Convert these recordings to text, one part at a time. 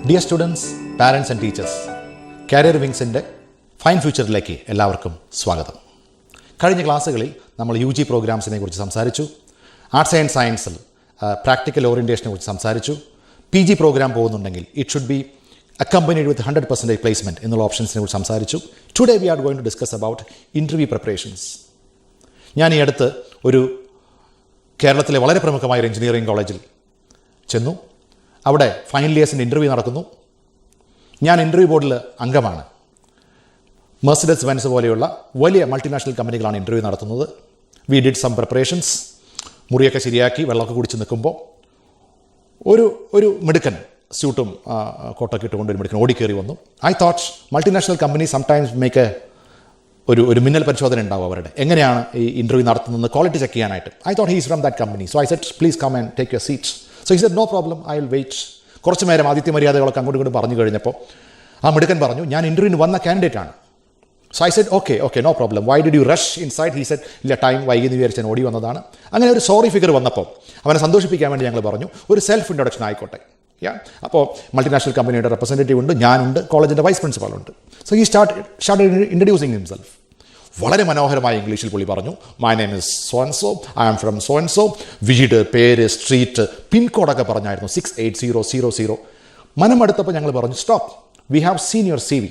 Dear students, parents and teachers, career വിങ്സിൻ്റെ fine ഫ്യൂച്ചറിലേക്ക് എല്ലാവർക്കും സ്വാഗതം. കഴിഞ്ഞ ക്ലാസ്സുകളിൽ നമ്മൾ UG പ്രോഗ്രാംസിനെ കുറിച്ച് സംസാരിച്ചു, ആർട്സ് ആൻഡ് സയൻസിൽ പ്രാക്ടിക്കൽ ഓറിയൻറ്റേഷനെ കുറിച്ച് സംസാരിച്ചു. PG പ്രോഗ്രാം പോകുന്നുണ്ടെങ്കിൽ it should be accompanied with 100% placement എന്നുള്ള ഓപ്ഷൻസിനെ കുറിച്ച് സംസാരിച്ചു. Today we are going to discuss about interview preparations. ഞാൻ ഈ അടുത്ത് ഒരു കേരളത്തിലെ വളരെ പ്രമുഖമായ ഒരു എഞ്ചിനീയറിംഗ് കോളേജിൽ ചെന്നു. അവിടെ ഫൈനൽ ഇയേഴ്സിൻ്റെ ഇൻ്റർവ്യൂ നടക്കുന്നു. ഞാൻ ഇൻ്റർവ്യൂ ബോർഡിൽ അംഗമാണ്. മെർസിഡസ് ബെൻസ് പോലെയുള്ള വലിയ മൾട്ടിനാഷണൽ കമ്പനികളാണ് ഇൻ്റർവ്യൂ നടത്തുന്നത്. We did some preparations. മുറിയൊക്കെ ശരിയാക്കി വെള്ളമൊക്കെ കുടിച്ച് നിൽക്കുമ്പോൾ ഒരു മിടുക്കൻ സ്യൂട്ടും കോട്ടൊക്കെ ഇട്ടുകൊണ്ട് ഒരു മിടുക്കൻ ഓടിക്കേറി വന്നു. I thought multinational company sometimes make ഒരു മിന്നൽ പരിശോധന ഉണ്ടാവും അവരുടെ, എങ്ങനെയാണ് ഈ ഇൻ്റർവ്യൂ നടത്തുന്നത് ക്വാളിറ്റി ചെക്ക് ചെയ്യാനായിട്ട്. I thought he's from that company. So I said please come and take your seat. So he said no problem, I will wait. കുറച്ച് നേരം ആദിത്യ മര്യാദകളൊക്കെ അങ്ങോട്ടും ഇങ്ങോട്ടും പറഞ്ഞു കഴിഞ്ഞപ്പോൾ ആ മിടുക്കൻ പറഞ്ഞു, ഞാൻ ഇൻ്റർവ്യൂവിന് വന്ന കാൻഡിഡേറ്റ് ആണ്. So I said okay no problem, why did you rush inside? He said ഇല്ല, ടൈം വൈകി വിചാരിച്ചാൽ ഓടി വന്നതാണ്. അങ്ങനെ ഒരു സോറി ഫിഗർ വന്നപ്പോൾ അവനെ സന്തോഷിപ്പിക്കാൻ വേണ്ടി ഞങ്ങൾ പറഞ്ഞു ഒരു സെൽഫ് ഇൻട്രൊഡക്ഷൻ ആയിക്കോട്ടെ. അപ്പോൾ മൾട്ടിനാഷണൽ കമ്പനിയുടെ റെപ്രസെൻറ്റേറ്റീവ് ഉണ്ട്, ഞാനുണ്ട്, കോളേജിൻ്റെ വൈസ് പ്രിൻസിപ്പാളുണ്ട്. So he started introducing himself. വളരെ മനോഹരമായ ഇംഗ്ലീഷിൽ പുള്ളി പറഞ്ഞു, my name is so and so, I am from so and so, വീട്, പേര്, സ്ട്രീറ്റ്, പിൻകോഡൊക്കെ പറഞ്ഞായിരുന്നു 68000. മനമെടുത്തപ്പോൾ ഞങ്ങൾ പറഞ്ഞു stop, we have seen your CV.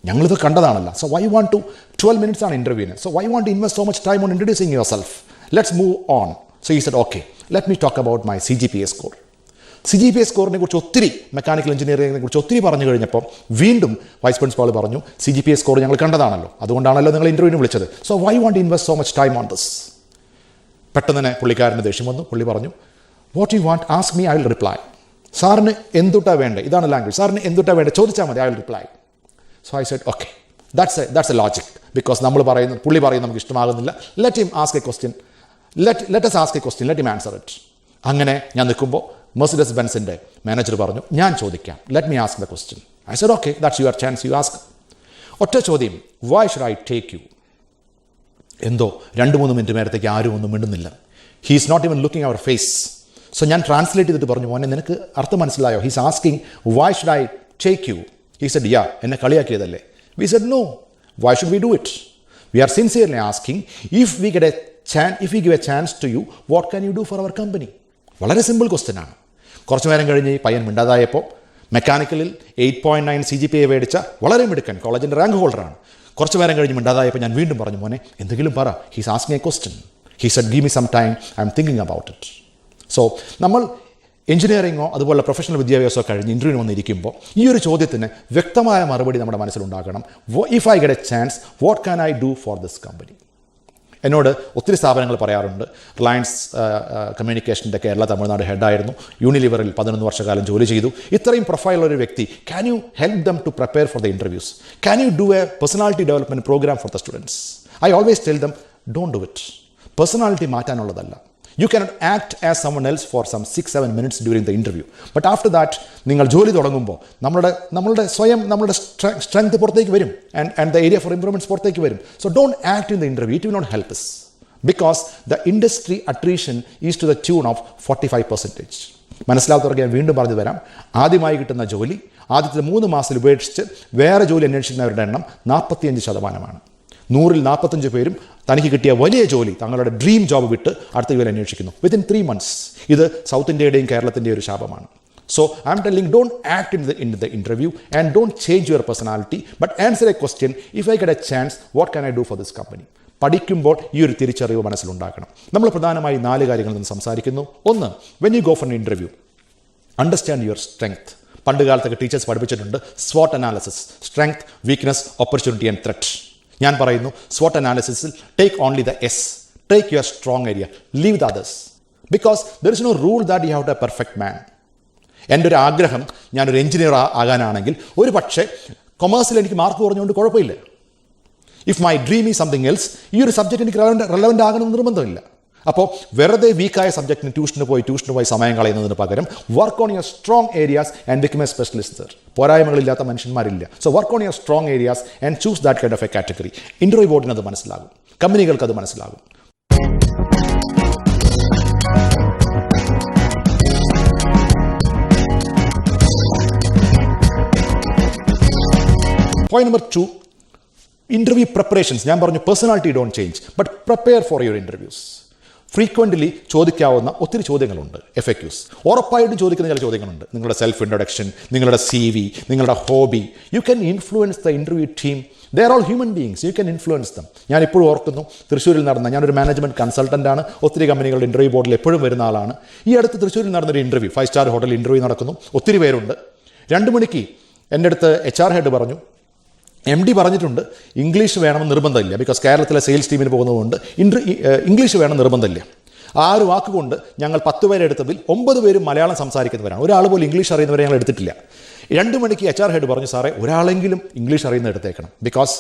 ഞങ്ങളിത് കണ്ടതാണല്ലോ. So why want to 12 minutes ആണ് ഇൻ്റർവ്യൂവിന്. So why want to invest so much time on introducing yourself? Let's move on. So he said okay, let me talk about my CGPA score. CGPA സ്കോറിനെ കുറിച്ച് ഒത്തിരി, mechanical എഞ്ചിനീയറിംഗിനെ കുറിച്ച് ഒത്തിരി പറഞ്ഞു കഴിഞ്ഞപ്പോൾ വീണ്ടും വൈസ് പ്രിൻസിപ്പാൾ പറഞ്ഞു CGPA സ്കോർ ഞങ്ങൾ കണ്ടതാണല്ലോ, അതുകൊണ്ടാണല്ലോ നിങ്ങൾ ഇൻ്റർവ്യൂവിന് വിളിച്ചത്. So why want to invest so much time on this? പെട്ടെന്ന് തന്നെ പുള്ളിക്കാരന് ദേഷ്യം വന്നു. പുള്ളി പറഞ്ഞു, what you want ask me, I will reply. സാറിന് എന്തുട്ടാ വേണ്ടത്? ഇതാണ് ലാംഗ്വേജ്. സാറിന് എന്തുട്ടാ വേണ്ടത് ചോദിച്ചാൽ മതി, I will reply. So I said okay, that's a logic. Because പുള്ളി പറയുന്നത് നമുക്ക് ഇഷ്ടമാകുന്നില്ല. Let him ask a question, let us ask a question, let him answer it. അങ്ങനെ ഞാൻ നിൽക്കുമ്പോൾ മെർസിഡസ് ബെൻസിൻ്റെ മാനേജർ പറഞ്ഞു, ഞാൻ ചോദിക്കാം, let me ask the question. I said okay, that's your chance, you ask. ഒറ്റ ചോദ്യം, why should I take you? എന്തോ 2-3 മിനിറ്റ് നേരത്തേക്ക് ആരും ഒന്നും മിണ്ടുന്നില്ല. He is not even looking our face. So ഞാൻ ട്രാൻസ്ലേറ്റ് ചെയ്തിട്ട് പറഞ്ഞു, മോനെ നിനക്ക് അർത്ഥം മനസ്സിലായോ? He's asking why should I take you? He said yeah, എന്നെ കളിയാക്കിയതല്ലേ? We said no, why should we do it? We are sincerely asking if we give a chance to you, what can you do for our company? വളരെ simple question ആണ്. കുറച്ച് നേരം കഴിഞ്ഞ് ഈ പയ്യൻ മിണ്ടാതായപ്പോൾ മെക്കാനിക്കലിൽ 8.9 CGPA മേടിച്ച വളരെ മിടുക്കൻ കോളേജിൻ്റെ റാങ്ക് ഹോൾഡറാണ്. കുറച്ച് നേരം കഴിഞ്ഞ് മിണ്ടാതായപ്പോൾ ഞാൻ വീണ്ടും പറഞ്ഞു, മോനെ എന്തെങ്കിലും പറ. He's asking a question. He said give me some time, I'm thinking about it. So നമ്മൾ എഞ്ചിനീയറിങ്ങോ അതുപോലെ പ്രൊഫഷണൽ വിദ്യാഭ്യാസമോ കഴിഞ്ഞ് ഇൻ്റർവ്യൂവിന് വന്നിരിക്കുമ്പോൾ ഈ ഒരു ചോദ്യത്തിന് വ്യക്തമായ മറുപടി നമ്മുടെ മനസ്സിലുണ്ടാകണം. If I get a chance, what can I do for this company? എന്നോട് ഒത്തിരി സ്ഥാപനങ്ങൾ പറയാറുണ്ട്. റിലയൻസ് കമ്മ്യൂണിക്കേഷൻ്റെ കേരള തമിഴ്നാട് ഹെഡായിരുന്നു. യൂണിലിവറിൽ 11 വർഷക്കാലം ജോലി ചെയ്തു. ഇത്രയും പ്രൊഫൈലുള്ള ഒരു വ്യക്തി, can you help them to prepare for the interviews? Can you do a personality development programme for the students? I always tell them, don't do it. Personality മാറ്റാനുള്ളതല്ല. You cannot act as someone else for some 6-7 minutes during the interview. But after that, നിങ്ങൾ ജോലി തുടങ്ങുമ്പോൾ നമ്മളുടെ strength പുറത്തേക്ക് വരും, and the area for improvements പുറത്തേക്ക് വരും. So don't act in the interview, it will not help us. Because the industry attrition is to the tune of 45%. മനസ്സിലാത്തവർക്ക് ഞാൻ വീണ്ടും പറഞ്ഞു തരാം. ആദ്യമായി കിട്ടുന്ന ജോലി ആദ്യത്തെ 3 മാസത്തിൽ ഉപേക്ഷിച്ച് വേറെ ജോലി അന്വേഷിക്കുന്നവരുടെ എണ്ണം 45%. 100-ൽ 45 പേരും തനിക്ക് കിട്ടിയ വലിയ ജോലി, തങ്ങളുടെ ഡ്രീം ജോബ് വിട്ട് അടുത്ത ജോലി അന്വേഷിക്കുന്നു വിത്തിൻ 3 months. ഇത് സൗത്ത് ഇന്ത്യയുടെയും കേരളത്തിൻ്റെയും ഒരു ശാപമാണ്. So I'm telling, don't act in the interview and don't change your personality, but answer a question, if I get a chance, what can I do for this company? പഠിക്കുമ്പോൾ ഈ ഒരു തിരിച്ചറിവ് മനസ്സിലുണ്ടാക്കണം. നമ്മൾ പ്രധാനമായി 4 കാര്യങ്ങളിൽ നിന്ന് സംസാരിക്കുന്നു. ഒന്ന്, when you go for an interview, understand your strength. പണ്ട് കാലത്തൊക്കെ ടീച്ചേഴ്സ് പഠിപ്പിച്ചിട്ടുണ്ട് SWOT analysis, strength, weakness, opportunity and threat. ഞാൻ പറയുന്നു, SWOT അനാലിസിസിൽ take only the S, take your strong area, leave the others. Because there is no rule that you have to a perfect man. എൻ്റെ ഒരു ആഗ്രഹം ഞാനൊരു engineer ആകാനാണെങ്കിൽ ഒരു പക്ഷേ കൊമേഴ്സിൽ എനിക്ക് മാർക്ക് കുറഞ്ഞുകൊണ്ട് കുഴപ്പമില്ല. If my dream is something else, ഈ ഒരു സബ്ജക്റ്റ് എനിക്ക് റെലവൻ്റ് ആകണമെന്ന് നിർബന്ധമില്ല. അപ്പോൾ വെറുതെ വീക്കായ സബ്ജക്റ്റിന് ട്യൂഷന് പോയി സമയം കളയുന്നതിന് പകരം work on your strong areas and become a specialist. പോരായ്മകളില്ലാത്ത മനുഷ്യന്മാരില്ല. So work on your strong areas and choose that kind of a category. Interview ബോർഡിന് അത് മനസ്സിലാകും, കമ്പനികൾക്ക് അത് മനസ്സിലാകും. Point number 2, interview preparations. ഞാൻ പറഞ്ഞു personality don't change, but prepare for your interviews. Frequently ചോദിക്കാവുന്ന ഒത്തിരി ചോദ്യങ്ങളുണ്ട്, FAQs. ഉറപ്പായിട്ടും ചോദിക്കുന്ന ചില ചോദ്യങ്ങളുണ്ട്. നിങ്ങളുടെ സെൽഫ് ഇൻട്രൊഡക്ഷൻ, നിങ്ങളുടെ CV, നിങ്ങളുടെ hobby. You can influence the interview team. They are all human beings, U can influence dum. ഞാൻ ഇപ്പോഴും ഓർക്കുന്നു, തൃശ്ശൂരിൽ നടന്ന, ഞാനൊരു മാനേജ്മെൻറ്റ് കൺസൾട്ടൻ്റാണ്, ഒത്തിരി കമ്പനികളുടെ ഇൻ്റർവ്യൂ ബോർഡിൽ എപ്പോഴും വരുന്ന ആളാണ്. ഈ അടുത്ത് തൃശ്ശൂരിൽ നടന്നൊരു ഇൻ്റർവ്യൂ, 5 സ്റ്റാർ ഹോട്ടൽ ഇൻ്റർവ്യൂ നടക്കുന്നു, ഒത്തിരി പേരുണ്ട്. 2 മണിക്ക് എൻ്റെ അടുത്ത് HR ഹെഡ് പറഞ്ഞു, MD പറഞ്ഞിട്ടുണ്ട് ഇംഗ്ലീഷ് വേണമെന്ന് നിർബന്ധമില്ല, ബിക്കോസ് കേരളത്തിലെ സെയിൽസ് ടീമിന് പോകുന്നതുകൊണ്ട് ഇംഗ്ലീഷ് വേണം നിർബന്ധമില്ല. ആ ഒരു വാക്കുകൊണ്ട് ഞങ്ങൾ 10 പേരെ എടുത്തതിൽ 9 പേരും മലയാളം സംസാരിക്കുന്നവരാണ്. ഒരാൾ പോലും ഇംഗ്ലീഷ് അറിയുന്നവരെ ഞങ്ങൾ എടുത്തിട്ടില്ല. 2 മണിക്ക് HR ഹെഡ് പറഞ്ഞു, സാറേ ഒരാളെങ്കിലും ഇംഗ്ലീഷ് അറിയുന്ന എടുത്തേക്കണം, ബിക്കോസ്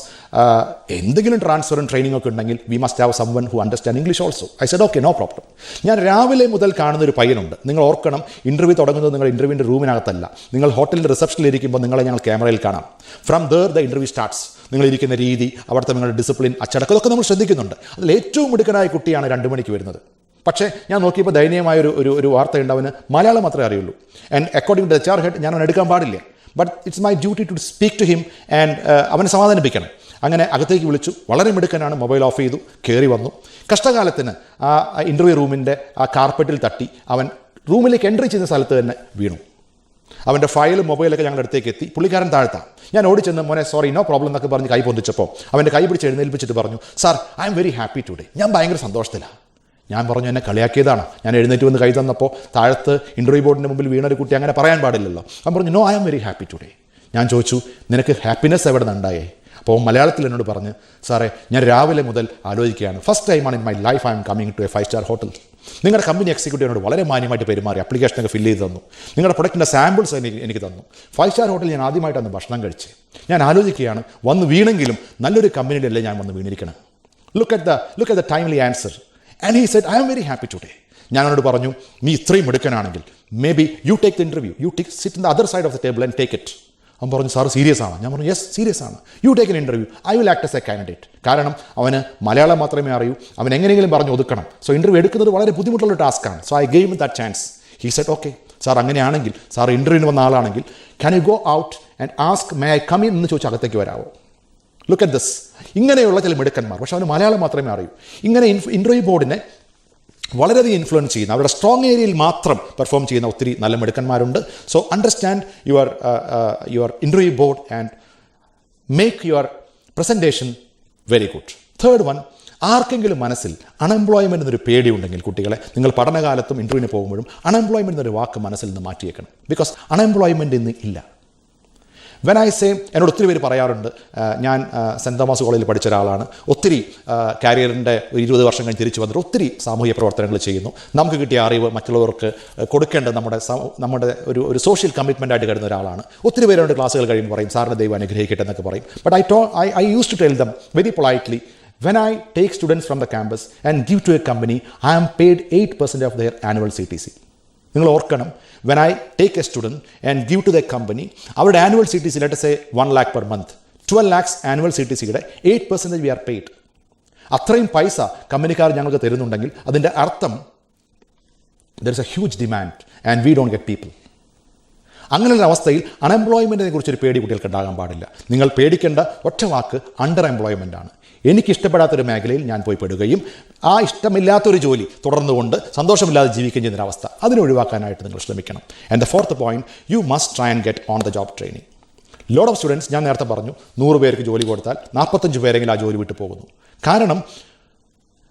എന്തെങ്കിലും ട്രാൻസ്ഫറും ട്രെയിനിങ് ഒക്കെ ഉണ്ടെങ്കിൽ we must have someone who understand English also. I said okay, no problem. ഞാൻ രാവിലെ മുതൽ കാണുന്ന ഒരു പയ്യനുണ്ട്. നിങ്ങൾ ഓർക്കണം, ഇൻ്റർവ്യൂ തുടങ്ങുന്നത് നിങ്ങൾ ഇൻ്റർവ്യൂവിൻ്റെ റൂമിനകത്തല്ല, നിങ്ങൾ ഹോട്ടലിൻ്റെ റിസപ്ഷനിൽ ഇരിക്കുമ്പോൾ നിങ്ങളെ ഞങ്ങൾ ക്യാമറയിൽ കാണാം. From there the interview starts. നിങ്ങളിരിക്കുന്ന രീതി, അവിടുത്തെ നിങ്ങളുടെ ഡിസിപ്ലിൻ, അച്ചടക്കം, ഇതൊക്കെ നമ്മൾ ശ്രദ്ധിക്കുന്നുണ്ട്. അതിൽ ഏറ്റവും മിടുക്കനായ കുട്ടിയാണ് 2 മണിക്ക് വരുന്നത്. പക്ഷേ ഞാൻ നോക്കിയപ്പോൾ ദയനീയമായ ഒരു വാർത്തയുണ്ട്, അവന് മലയാളം മാത്രമേ അറിയുള്ളൂ. And according to HR head ഞാൻ അവൻ എടുക്കാൻ പാടില്ല, but it's my duty to speak to him and അവനെ സമാധാനിപ്പിക്കണം. അങ്ങനെ അകത്തേക്ക് വിളിച്ചു. വളരെ മിടുക്കനാണ്, മൊബൈൽ ഓഫ് ചെയ്തു, കയറി വന്നു. കഷ്ടകാലത്തിന് ആ ഇൻ്റർവ്യൂ റൂമിൻ്റെ ആ കാർപ്പറ്റിൽ തട്ടി അവൻ റൂമിലേക്ക് എൻട്രി ചെയ്യുന്ന സ്ഥലത്ത് തന്നെ വീണു. അവൻ്റെ ഫയലും മൊബൈലൊക്കെ ഞങ്ങളുടെ അടുത്തേക്ക് എത്തി. പുള്ളിക്കാരൻ താഴ്ത്താം. ഞാൻ ഓടിച്ചെന്ന്, മോനെ സോറി, നോ പ്രോബ്ലം എന്നൊക്കെ പറഞ്ഞ് കൈ പൊന്തിച്ചപ്പോൾ അവൻ്റെ കൈ പിടിച്ച് എഴുന്നേൽപ്പിച്ചിട്ട് പറഞ്ഞു, sir I M very happy today. ഞാൻ ഭയങ്കര സന്തോഷത്തിലാണ്. ഞാൻ പറഞ്ഞു, എന്നെ കളിയാക്കിയതാണ്. ഞാൻ എഴുന്നേറ്റ് വന്ന് കൈ തന്നപ്പോൾ താഴത്ത് ഇൻ്റർവ്യൂ ബോർഡിൻ്റെ മുമ്പിൽ വീണൊരു കുട്ടി അങ്ങനെ പറയാൻ പാടില്ലല്ലോ. അവൻ പറഞ്ഞു, no I'm very happy today. ഞാൻ ചോദിച്ചു, നിനക്ക് ഹാപ്പിനെസ് എവിടെ നിന്നുണ്ടായേ? അപ്പോൾ മലയാളത്തിൽ എന്നോട് പറഞ്ഞ്, സാറേ ഞാൻ രാവിലെ മുതൽ ആലോചിക്കുകയാണ്, ഫസ്റ്റ് ടൈമാണ് in my life I'm coming to a 5 star hotel. നിങ്ങളുടെ കമ്പനി എക്സിക്യൂട്ടീവിനോട് വളരെ മാന്യമായിട്ട് പെരുമാറി, അപ്ലിക്കേഷനൊക്കെ ഫില്ല് ചെയ്ത് തന്നു, നിങ്ങളുടെ പ്രൊഡക്റ്റിൻ്റെ സാമ്പിൾസ് എനിക്ക് തന്നു. 5 സ്റ്റാർ ഹോട്ടലിൽ ഞാൻ ആദ്യമായിട്ടാണ് ഭക്ഷണം കഴിച്ച്. ഞാൻ ആലോചിക്കുകയാണ്, വന്ന് വീണെങ്കിലും നല്ലൊരു കമ്പനിയിലല്ലേ ഞാൻ വന്ന് വീണിരിക്കണം. Look at the timely answer. And he said, I'm very happy today. ഞാൻ അവനോട് പറഞ്ഞു, നീ ഇത്രയും എടുക്കാനാണെങ്കിൽ maybe you take the interview, you sit in the other side of the table and take it. അവൻ പറഞ്ഞു, sir serious ആണ്. ഞാൻ പറഞ്ഞു, യെസ് സീരിയസ് ആണ്. You take an interview, I will act as a candidate. കാരണം അവന് മലയാളം മാത്രമേ അറിയൂ, അവൻ എങ്ങനെയെങ്കിലും പറഞ്ഞു ഒതുക്കണം. സോ ഇൻ്റർവ്യൂ എടുക്കുന്നത് വളരെ ബുദ്ധിമുട്ടുള്ള ടാസ്ക്കാണ്. So I gave that chance. He said, okay sir, അങ്ങനെയാണെങ്കിൽ സാർ ഇൻ്റർവ്യൂവിന് വന്ന ആളാണെങ്കിൽ can you go out and ask may I come in എന്ന് ചോദിച്ചാൽ അകത്തേക്ക് വരാമോ? Look at this. ഇങ്ങനെയുള്ള ചില മിടുക്കന്മാർ, പക്ഷെ അവന് മലയാളം മാത്രമേ അറിയൂ. ഇങ്ങനെ ഇൻ്റർവ്യൂ ബോർഡിനെ വളരെയധികം ഇൻഫ്ലുവൻസ് ചെയ്യുന്ന, അവരുടെ സ്ട്രോങ് ഏരിയയിൽ മാത്രം പെർഫോം ചെയ്യുന്ന ഒത്തിരി നല്ല മിടുക്കന്മാരുണ്ട്. So understand your interview board and make your presentation very good. Third one, ആർക്കെങ്കിലും മനസ്സിൽ അൺഎംപ്ലോയ്മെൻ്റ് എന്നൊരു പേടിയുണ്ടെങ്കിൽ കുട്ടികളെ, നിങ്ങൾ പഠനകാലത്തും ഇൻ്റർവ്യൂവിന് പോകുമ്പോഴും അൺഎംപ്ലോയ്മെൻ്റ് എന്നൊരു വാക്ക് മനസ്സിൽ നിന്ന് മാറ്റിയേക്കണം. ബിക്കോസ് അൺഎംപ്ലോയ്മെൻ്റ് ഇന്ന് ഇല്ല. വെൻ ഐ സേ, എന്നോട് ഒത്തിരി പേര് പറയാറുണ്ട്, ഞാൻ സെൻറ്റ് തോമസ് കോളേജിൽ പഠിച്ച ഒരാളാണ്, ഒത്തിരി കാരിയറിൻ്റെ 20 വർഷം കഴിഞ്ഞ് തിരിച്ചു വന്നിട്ട് ഒത്തിരി സാമൂഹിക പ്രവർത്തനങ്ങൾ ചെയ്യുന്നു, നമുക്ക് കിട്ടിയ അറിവ് മറ്റുള്ളവർക്ക് കൊടുക്കേണ്ടത് നമ്മുടെ ഒരു സോഷ്യൽ കമ്മിറ്റ്മെൻ്റ് ആയിട്ട് കരുതുന്ന ഒരാളാണ്. ഒത്തിരി പേരോട് ക്ലാസ്സുകൾ കഴിയുമ്പോൾ പറയും, സാറിന് ദൈവം അനുഗ്രഹിക്കട്ടെ എന്നൊക്കെ പറയും. But I use to tell them very politely, when I take students from the campus and give to a company, I am paid 8% of their annual CTC. നിങ്ങൾ ഓർക്കണം, when I take a student and give to the company, അവരുടെ annual CTC, let us say 1 lakh per month, 12 lakhs annual CTCയുടെ 8% we are paid. അത്രയും പൈസ കമ്പനിക്കാർ ഞങ്ങൾക്ക് തരുന്നുണ്ടെങ്കിൽ അതിൻ്റെ അർത്ഥം there is a huge demand and we don't get people. അങ്ങനെയുള്ള അവസ്ഥയിൽ അൺഎംപ്ലോയ്മെൻറ്റിനെ കുറിച്ചൊരു പേടി കുട്ടികൾക്ക് ഉണ്ടാകാൻ പാടില്ല. നിങ്ങൾ പേടിക്കേണ്ട ഒറ്റ വാക്ക് അണ്ടർ എംപ്ലോയ്മെൻ്റ് ആണ്. എനിക്കിഷ്ടപ്പെടാത്തൊരു മേഖലയിൽ ഞാൻ പോയി പെടുകയും ആ ഇഷ്ടമില്ലാത്തൊരു ജോലി തുടർന്നുകൊണ്ട് സന്തോഷമില്ലാതെ ജീവിക്കുകയും ചെയ്യുന്നൊരവസ്ഥ, അതിനെ ഒഴിവാക്കാനായിട്ട് നിങ്ങൾ ശ്രമിക്കണം. And the fourth point, you must try and get on the job training. Load of students, ഞാൻ നേരത്തെ പറഞ്ഞു, 100 പേർക്ക് ജോലി കൊടുത്താൽ 45 പേരെങ്കിലും ആ ജോലി വിട്ടു പോകുന്നു. കാരണം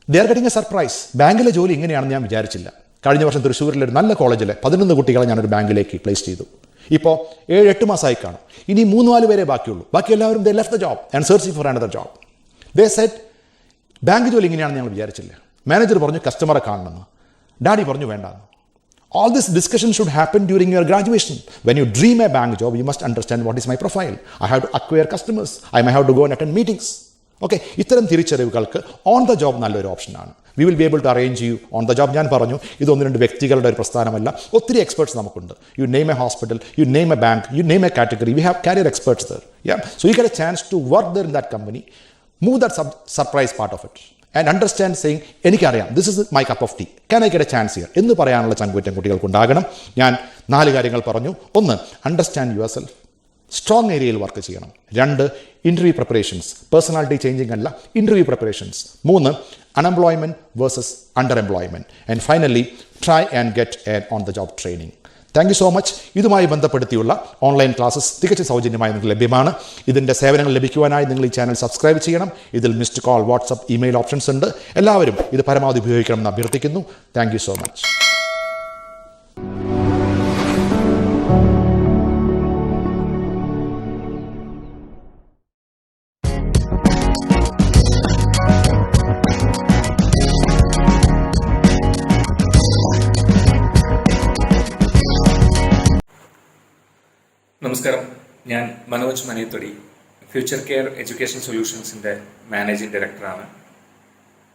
they are getting A surprise. ബാങ്കിലെ ജോലി ഇങ്ങനെയാണെന്ന് ഞാൻ വിചാരിച്ചില്ല. കഴിഞ്ഞ വർഷം തൃശ്ശൂരിലെ ഒരു നല്ല കോളേജിലെ 11 കുട്ടികളെ ഞാനൊരു ബാങ്കിലേക്ക് പ്ലേസ് ചെയ്തു. ഇപ്പോൾ 7-8 മാസമായി കാണും. ഇനി 3-4 പേരെ ബാക്കിയുള്ളൂ. ബാക്കി എല്ലാവരും they left the job and searching for another job. They said, bank ജോലി ഇങ്ങനെയാണെന്ന് ഞങ്ങൾ വിചാരിച്ചില്ല. മാനേജർ പറഞ്ഞു കസ്റ്റമറെ കാണണമെന്ന്, ഡാഡി പറഞ്ഞു വേണ്ടാന്ന്. All this discussion should happen during your graduation. When you dream a bank job, you must understand what is my profile. I have to acquire customers. I may have to go and attend meetings. Okay, ഇത്തരം തിരിച്ചറിവുകൾക്ക് on the job നല്ലൊരു ഓപ്ഷനാണ്. We will be able to arrange you on the job. ഞാൻ പറഞ്ഞു, ഇത് 1-2 വ്യക്തികളുടെ ഒരു പ്രസ്ഥാനമല്ല, ഒത്തിരി experts നമുക്കുണ്ട്. You name A hospital, you name A bank, you name A category, we have carrier experts there. So you get a chance to work there in that company, move that surprise part of it and understand saying, എനിക്കറിയാം, this is my cup of tea, can I get a chance here എന്ന് പറയാനുള്ള ചങ്കുറ്റം കുട്ടികൾക്കുണ്ടാകണം. ഞാൻ 4 കാര്യങ്ങൾ പറഞ്ഞു. 1, understand your self. Strong ഏരിയയിൽ work ചെയ്യണം. 2 interview preparations, personality changing അല്ല, interview preparations. 3 unemployment versus under employment. And finally try and get an on the job training. Thank you so much. ഇതുമായി ബന്ധപ്പെടുത്തിയുള്ള online classes തികച്ചും സൗജന്യമായി നിങ്ങൾക്ക് ലഭ്യമാണ്. ഇതിൻ്റെ സേവനങ്ങൾ ലഭിക്കുവാനായി നിങ്ങൾ ഈ ചാനൽ സബ്സ്ക്രൈബ് ചെയ്യണം. ഇതിൽ missed call, WhatsApp, email options ഉണ്ട്. എല്ലാവരും ഇത് പരമാവധി ഉപയോഗിക്കണമെന്ന് അഭ്യർത്ഥിക്കുന്നു. Thank you so much. നമസ്കാരം, ഞാൻ Manoj Manayathody, future care education സൊല്യൂഷൻസിൻ്റെ മാനേജിംഗ് ഡയറക്ടറാണ്.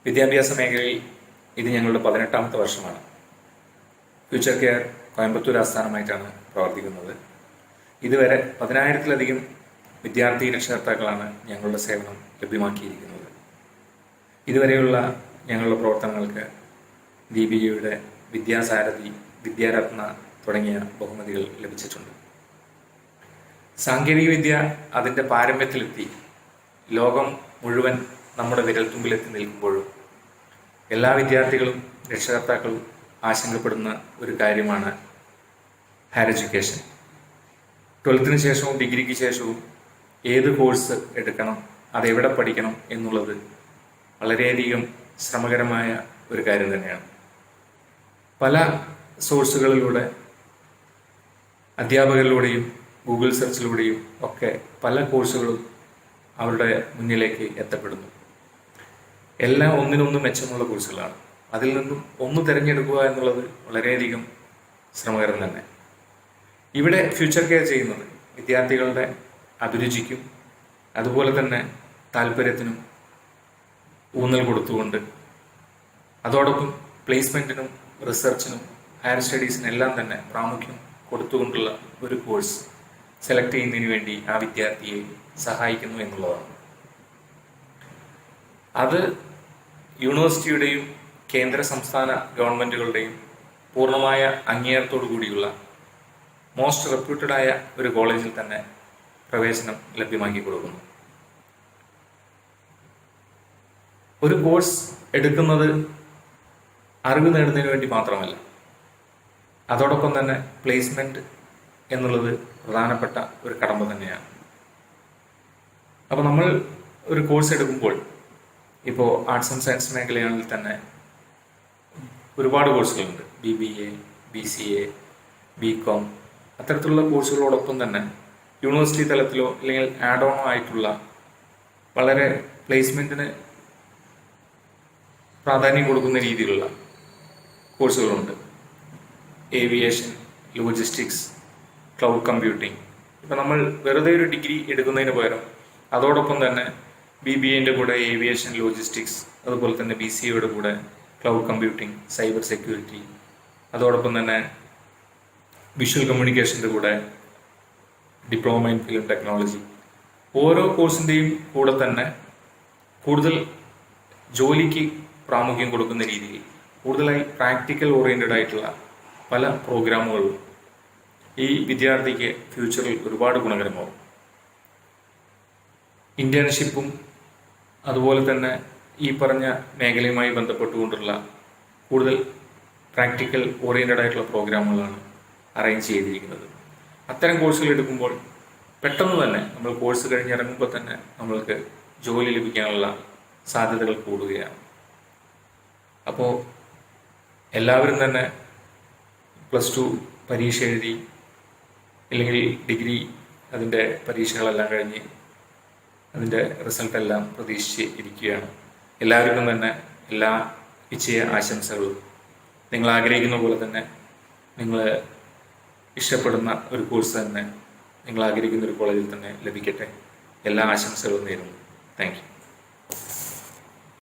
വിദ്യാഭ്യാസ മേഖലയിൽ ഇത് ഞങ്ങളുടെ 18ാമത്തെ വർഷമാണ്. ഫ്യൂച്ചർ കെയർ കോയമ്പത്തൂർ ആസ്ഥാനമായിട്ടാണ് പ്രവർത്തിക്കുന്നത്. ഇതുവരെ 10,000-ലധികം വിദ്യാർത്ഥി രക്ഷകർത്താക്കളാണ് ഞങ്ങളുടെ സേവനം ലഭ്യമാക്കിയിരിക്കുന്നത്. ഇതുവരെയുള്ള ഞങ്ങളുടെ പ്രവർത്തനങ്ങൾക്ക് ദീപികയുടെ വിദ്യാസാരഥി, വിദ്യാരത്ന തുടങ്ങിയ ബഹുമതികൾ ലഭിച്ചിട്ടുണ്ട്. സാങ്കേതികവിദ്യ അതിൻ്റെ പാരമ്യത്തിലെത്തി ലോകം മുഴുവൻ നമ്മുടെ വിരൽത്തുമ്പിലെത്തി നിൽക്കുമ്പോഴും എല്ലാ വിദ്യാർത്ഥികളും രക്ഷകർത്താക്കളും ആശങ്കപ്പെടുന്ന ഒരു കാര്യമാണ് ഹയർ എഡ്യൂക്കേഷൻ. 12th ശേഷവും ഡിഗ്രിക്ക് ശേഷവും ഏത് കോഴ്സ് എടുക്കണം, അതെവിടെ പഠിക്കണം എന്നുള്ളത് വളരെയധികം ശ്രമകരമായ ഒരു കാര്യം തന്നെയാണ്. പല സോഴ്സുകളിലൂടെ, അധ്യാപകരിലൂടെയും ഗൂഗിൾ സെർച്ചിലൂടെയും ഒക്കെ പല കോഴ്സുകളും അവരുടെ മുന്നിലേക്ക് എത്തപ്പെടുന്നു. എല്ലാം ഒന്നിനൊന്നും മെച്ചമുള്ള കോഴ്സുകളാണ്. അതിൽ നിന്നും ഒന്ന് തിരഞ്ഞെടുക്കുക എന്നുള്ളത് വളരെയധികം ശ്രമകരം തന്നെ. ഇവിടെ ഫ്യൂച്ചർ കെയർ ചെയ്യുന്നത് വിദ്യാർത്ഥികളുടെ അഭിരുചിക്കും അതുപോലെ തന്നെ താല്പര്യത്തിനും ഊന്നൽ കൊടുത്തുകൊണ്ട്, അതോടൊപ്പം പ്ലേസ്മെൻറ്റിനും റിസർച്ചിനും ഹയർ സ്റ്റഡീസിനെല്ലാം തന്നെ പ്രാമുഖ്യം കൊടുത്തുകൊണ്ടുള്ള ഒരു കോഴ്സ് സെലക്ട് ചെയ്യുന്നതിന് വേണ്ടി ആ വിദ്യാർത്ഥിയെ സഹായിക്കുന്നു എന്നുള്ളതാണ്. അത് യൂണിവേഴ്സിറ്റിയുടെയും കേന്ദ്ര സംസ്ഥാന ഗവൺമെൻറ്റുകളുടെയും പൂർണ്ണമായ അംഗീകാരത്തോടു കൂടിയുള്ള മോസ്റ്റ് റെപ്യൂട്ടഡായ ഒരു കോളേജിൽ തന്നെ പ്രവേശനം ലഭ്യമാക്കി കൊടുക്കുന്നു. ഒരു കോഴ്സ് എടുക്കുന്നത് അറിവ് നേടുന്നതിന് വേണ്ടി മാത്രമല്ല, അതോടൊപ്പം തന്നെ പ്ലേസ്മെൻറ്റ് എന്നുള്ളത് പ്രധാനപ്പെട്ട ഒരു കടമ്പ തന്നെയാണ്. അപ്പോൾ നമ്മൾ ഒരു കോഴ്സ് എടുക്കുമ്പോൾ, ഇപ്പോൾ ആർട്സ് ആൻഡ് സയൻസ് മേഖലയാണെങ്കിൽ തന്നെ ഒരുപാട് കോഴ്സുകളുണ്ട്. BBA, BCA, BCom അത്തരത്തിലുള്ള കോഴ്സുകളോടൊപ്പം തന്നെ യൂണിവേഴ്സിറ്റി തലത്തിലോ അല്ലെങ്കിൽ ആഡ് ഓണോ ആയിട്ടുള്ള വളരെ പ്ലേസ്മെൻറ്റിന് പ്രാധാന്യം കൊടുക്കുന്ന രീതിയിലുള്ള കോഴ്സുകളുണ്ട്. Aviation, logistics, cloud computing. ഇപ്പം നമ്മൾ വെറുതെ ഒരു ഡിഗ്രി എടുക്കുന്നതിന് പകരം അതോടൊപ്പം തന്നെ BBAൻ്റെ കൂടെ ഏവിയേഷൻ, ലോജിസ്റ്റിക്സ്, അതുപോലെ തന്നെ BCAയുടെ കൂടെ ക്ലൗഡ് കമ്പ്യൂട്ടിംഗ്, സൈബർ സെക്യൂരിറ്റി, അതോടൊപ്പം തന്നെ വിഷ്വൽ കമ്മ്യൂണിക്കേഷൻ്റെ കൂടെ ഡിപ്ലോമ ഇൻ ഫിലിം ടെക്നോളജി. ഓരോ കോഴ്സിൻ്റെയും കൂടെ തന്നെ കൂടുതൽ ജോലിക്ക് പ്രാമുഖ്യം കൊടുക്കുന്ന രീതിയിൽ കൂടുതലായി പ്രാക്ടിക്കൽ ഓറിയൻറ്റഡ് ആയിട്ടുള്ള പല പ്രോഗ്രാമുകളും ഈ വിദ്യാർത്ഥിക്ക് ഫ്യൂച്ചറിൽ ഒരുപാട് ഗുണകരമാവും. ഇന്റേൺഷിപ്പും അതുപോലെ തന്നെ ഈ പറഞ്ഞ മേഖലയുമായി ബന്ധപ്പെട്ടുകൊണ്ടുള്ള കൂടുതൽ പ്രാക്ടിക്കൽ ഓറിയൻറ്റഡ് ആയിട്ടുള്ള പ്രോഗ്രാമുകളാണ് അറേഞ്ച് ചെയ്തിരിക്കുന്നത്. അത്തരം കോഴ്സുകൾ എടുക്കുമ്പോൾ പെട്ടെന്ന് തന്നെ നമ്മൾ കോഴ്സ് കഴിഞ്ഞിറങ്ങുമ്പോൾ തന്നെ നമ്മൾക്ക് ജോലി ലഭിക്കാനുള്ള സാധ്യതകൾ കൂടുകയാണ്. അപ്പോൾ എല്ലാവരും തന്നെ +2 പരീക്ഷ എഴുതി അല്ലെങ്കിൽ ഡിഗ്രി അതിൻ്റെ പരീക്ഷകളെല്ലാം കഴിഞ്ഞ് അതിൻ്റെ റിസൾട്ടെല്ലാം പ്രതീക്ഷിച്ച് ഇരിക്കുകയാണ്. എല്ലാവർക്കും തന്നെ എല്ലാ വിജയ ആശംസകളും. നിങ്ങൾ ആഗ്രഹിക്കുന്ന പോലെ തന്നെ നിങ്ങൾ ഇഷ്ടപ്പെടുന്ന ഒരു കോഴ്സ് തന്നെ നിങ്ങൾ ആഗ്രഹിക്കുന്ന ഒരു കോളേജിൽ തന്നെ ലഭിക്കട്ടെ. എല്ലാ ആശംസകളും നേരുന്നു. Thank you.